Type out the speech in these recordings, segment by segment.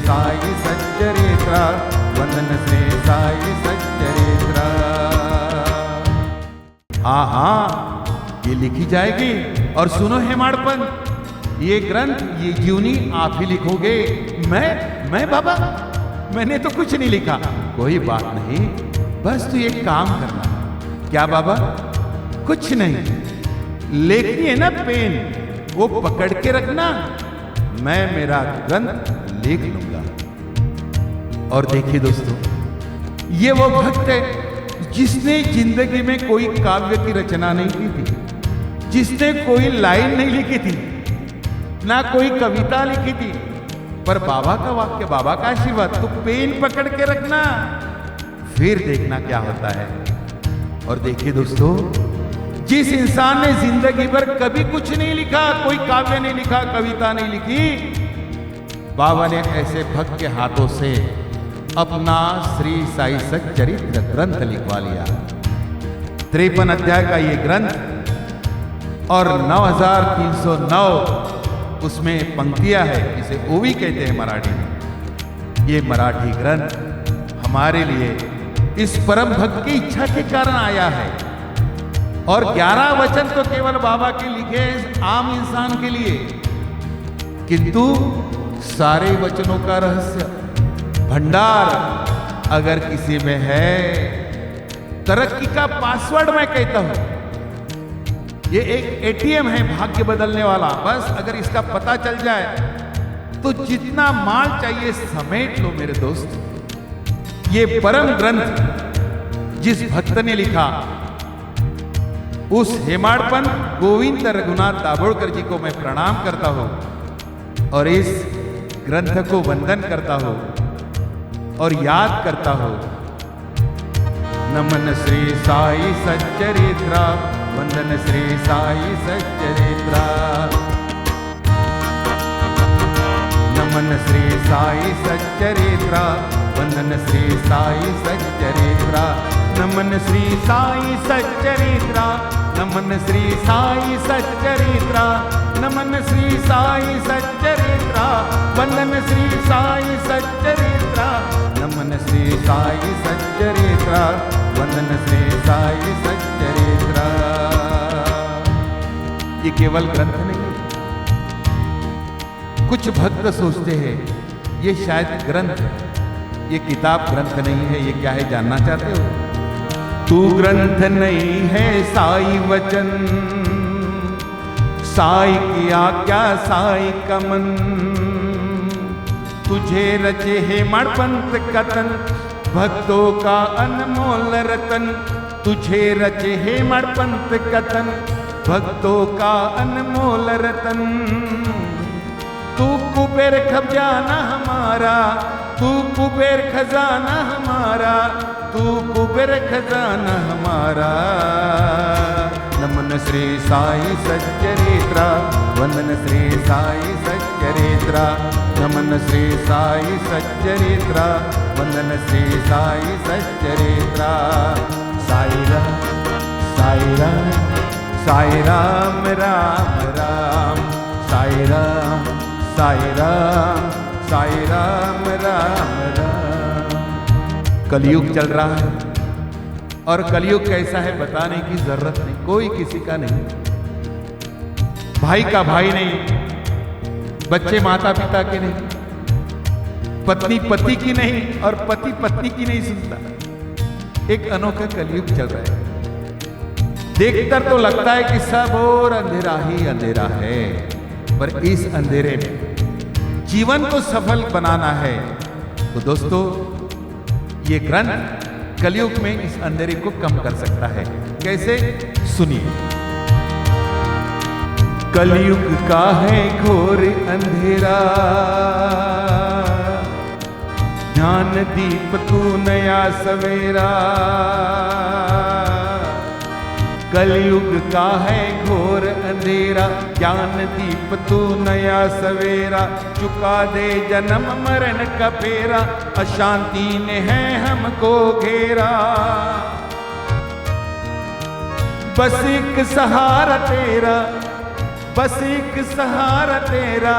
साई सच्चरित्र, वंदन श्री साई सच्चरित्र। हाँ, ये लिखी जाएगी। और सुनो हेमाड़पंत, ये ग्रंथ, ये जीवनी आप ही लिखोगे। मैं बाबा, मैंने तो कुछ नहीं लिखा। कोई बात नहीं, बस तू एक काम करना। क्या बाबा? कुछ नहीं, लेखनी है ना पेन, वो पकड़ के रखना, मैं मेरा ग्रंथ लिख लूंगा। और देखिए दोस्तों, ये वो भक्त है जिसने जिंदगी में कोई काव्य की रचना नहीं की थी, जिसने कोई लाइन नहीं लिखी थी, ना कोई कविता लिखी थी, पर बाबा का वाक्य, बाबा का आशीर्वाद, तो पेन पकड़ के रखना, फिर देखना क्या होता है। और देखिए दोस्तों, जिस इंसान ने जिंदगी भर कभी कुछ नहीं लिखा, कोई काव्य नहीं लिखा, कविता नहीं लिखी, बाबा ने ऐसे भक्त के हाथों से अपना श्री साई सच्चरित्र ग्रंथ लिखवा लिया। 53 अध्याय का ये ग्रंथ और 9309 उसमें पंक्तियां है, इसे ओवी कहते हैं मराठी में। ये मराठी ग्रंथ हमारे लिए इस परम भक्त की इच्छा के कारण आया है। और 11 वचन तो केवल बाबा के लिखे इस आम इंसान के लिए, किंतु सारे वचनों का रहस्य भंडार अगर किसी में है, तरक्की का पासवर्ड मैं कहता हूं, ये एक एटीएम है भाग्य बदलने वाला। बस अगर इसका पता चल जाए तो जितना माल चाहिए समेट लो मेरे दोस्त। ये परम ग्रंथ जिस भक्त ने लिखा, उस हेमाड़पंत गोविंद रघुनाथ दाभोलकर जी को मैं प्रणाम करता हूं और इस ग्रंथ को वंदन करता हूं और याद करता हूं। नमन श्री साई सच्चरित्र, वंदन श्री साई सच्चरित्र। नमन श्री साई सच्चरित्र, वंदन श्री साई सच्चरित्र। नमन श्री साई सच्चरित्र, नमन श्री साई सच्चरित्र। नमन श्री साई सच्चरित्र, वंदन श्री साई सच्चरित्र। नमन श्री साई सच्चरित्र, वंदन श्री साई सच्चरित्र। ये केवल ग्रंथ नहीं, कुछ भक्त सोचते हैं ये शायद ग्रंथ, ये किताब ग्रंथ नहीं है। ये क्या है जानना चाहते हो? तू ग्रंथ नहीं है साई वचन, साई की आज्ञा साई का मन। तुझे रचे हेमाड़पंत कथन, भक्तों का अनमोल रतन। तुझे रचे हेमाड़पंत कथन, भक्तों का अनमोल रतन। तू कुबेर खजाना हमारा, तू कुबेर खजाना हमारा, तू कुबेर खजाना हमारा। नमन श्री साई सच्चरित्र, वंदन श्री साई सच्चरित्र। नमन श्री साई सच्चरित्र, वंदन श्री साई सच्चरित्र। साई राम साई राम साई राम राम राम, साई राम साई राम साई राम राम राम। कलयुग चल रहा है और कलयुग कैसा है बताने की जरूरत नहीं, कोई किसी का नहीं। भाई का भाई नहीं, बच्चे माता पिता के नहीं, पत्नी पति की नहीं और पति पत्नी की नहीं सुनता। एक अनोखा कलयुग चल रहा है। देखकर तो लगता है कि सब और अंधेरा ही अंधेरा है, पर इस अंधेरे में जीवन को सफल बनाना है तो दोस्तों ये ग्रंथ कलयुग में इस अंधेरे को कम कर सकता है। कैसे? सुनिए। कलयुग का है घोर अंधेरा, ज्ञान दीप तू नया सवेरा। कलयुग का है घोर अंधेरा, ज्ञान दीप तू नया सवेरा। चुका दे जन्म मरण का फेरा, अशांति ने है हमको घेरा। बस एक सहारा तेरा, बस एक सहारा तेरा,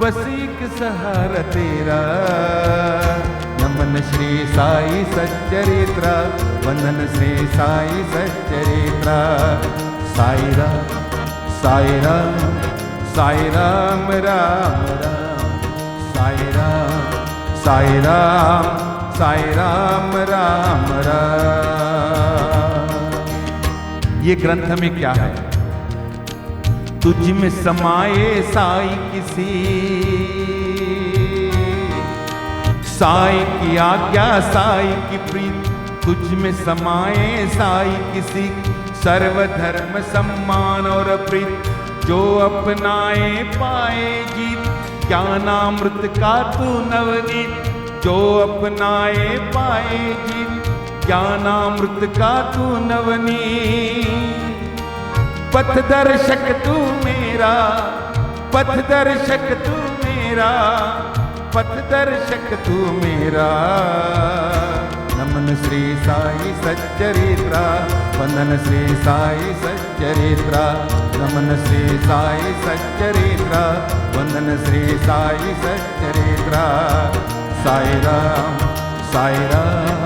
बस एक सहारा तेरा। नमन श्री साई सच्चरित्र, वंदन श्री साई सच्चरित्र। साई राम साई राम साई राम राम राम, साई राम साई राम साई राम राम राम। ये ग्रंथ में क्या है? तुझ में समाये साई किसी, साई की आज्ञा साई की प्रीत। तुझ में समाये साई किसी, सर्वधर्म सम्मान और प्रीत। जो अपनाए पाए जीत, ज्ञानामृत का तू नवनीत। जो अपनाए पाए जीत, ज्ञानामृत का तू नवनीत। पथ दर्शक तू मेरा, पथ दर्शक तू मेरा, पथ दर्शक तू मेरा। नमन श्री साई सच्चरित्र, वंदन श्री साई सच्चरित्र। नमन श्री साई सच्चरित्र, वंदन श्री साई सच्चरित्र। साई राम साई राम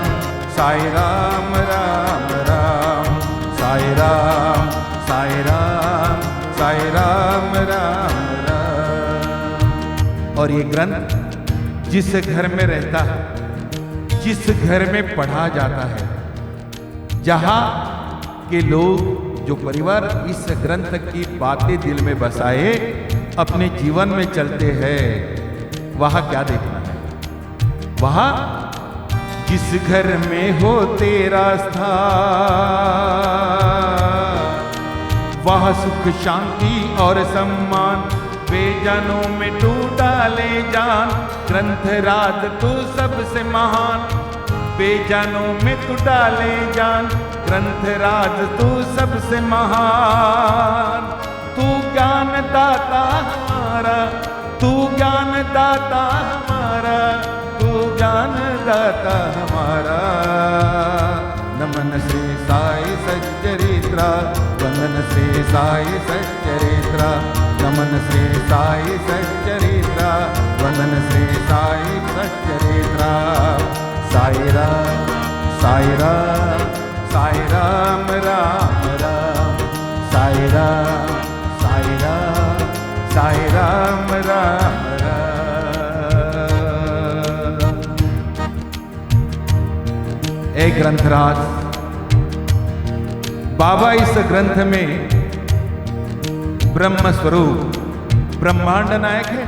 साई राम राम राम, साई राम साई राम साई राम राम राम। और ये ग्रंथ जिस घर में रहता है, जिस घर में पढ़ा जाता है, जहां के लोग जो परिवार इस ग्रंथ की बातें दिल में बसाए अपने जीवन में चलते हैं, वहां क्या देखना है? वहां जिस घर में हो तेरा स्थान, वह सुख शांति और सम्मान। बेजानों में तू डाले जान, ग्रंथ राज तू सबसे महान। बेजानों में तू डाले जान, ग्रंथ राज तू सबसे महान। तू ज्ञान दाता हमारा, तू ज्ञान दाता हमारा, तू ज्ञान दाता हमारा। नमन श्री साई सच्चरित्र, वंदन श्री साई सच्चरित्र। नमन श्री साई सच्चरित्र, वंदन श्री साई सच्चरित्र। साई राम साई राम साई राम राम राम, साई राम साई राम साई राम राम राम। एक ग्रंथराज बाबा इस ग्रंथ में ब्रह्म स्वरूप ब्रह्मांड नायक है।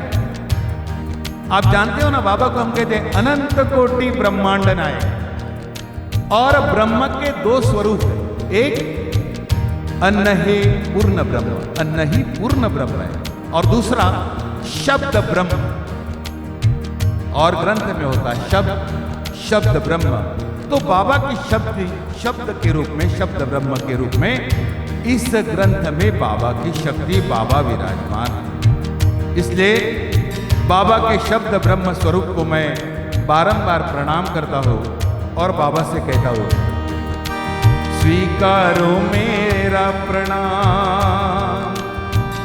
आप जानते हो ना, बाबा को हम कहते हैं अनंत कोटि ब्रह्मांड नायक। और ब्रह्म के दो स्वरूप है, एक अन्न ही पूर्ण ब्रह्म, अन्न ही पूर्ण ब्रह्म है, और दूसरा शब्द ब्रह्म। और ग्रंथ में होता है शब्द, शब्द ब्रह्म। तो बाबा की शब्द के रूप में, शब्द ब्रह्म के रूप में इस ग्रंथ में बाबा की शक्ति, बाबा विराजमान है। इसलिए बाबा के शब्द ब्रह्म स्वरूप को मैं बारंबार प्रणाम करता हूँ और बाबा से कहता हूँ, स्वीकारो मेरा प्रणाम।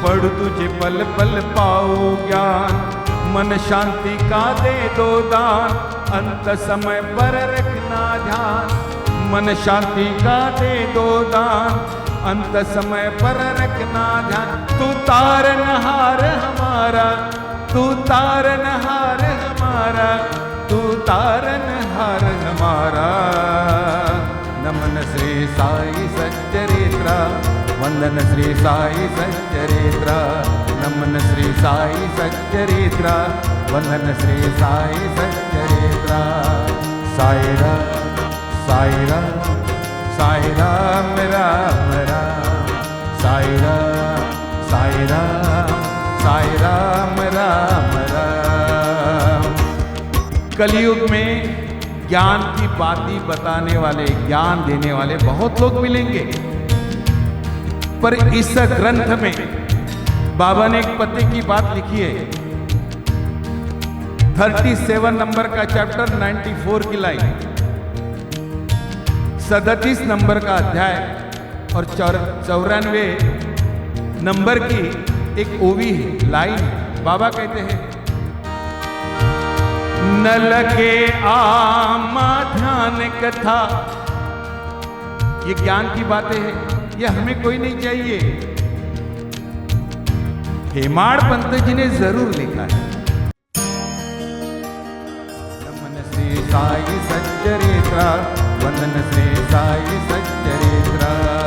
पढ़ तुझे पल पल पाओ ज्ञान, मन शांति का दे दो दान। अंत समय पर रखना ध्यान, मन शांति का दे दो दान। अंत समय पर रखना ध्यान। तू तारनहार हमारा, तू तारनहार हमारा, तू तारनहार हमारा। नमन श्री साई सच्चरित्र, वंदन श्री साई सच्चरित्र। नमन श्री साई सच्चरित्र, वंदन श्री साई सच्चरित्र। साई राम साई राम साई राम राम राम, साई राम साई राम साई राम राम राम। कलयुग में ज्ञान की बातें बताने वाले, ज्ञान देने वाले बहुत लोग मिलेंगे, पर इस ग्रंथ में बाबा ने एक पते की बात लिखी है। 37 नंबर का चैप्टर, 94 की लाइन, 37 नंबर का अध्याय और 94 नंबर की एक ओवी है, लाइन है। बाबा कहते हैं, न लगे आमा ध्यान कथा। ये ज्ञान की बातें हैं, ये हमें कोई नहीं चाहिए। हेमाड़ पंत जी ने जरूर लिखा है। नमन से साई सच्चरित्रा, वंदन से साई सच्चरित्रा।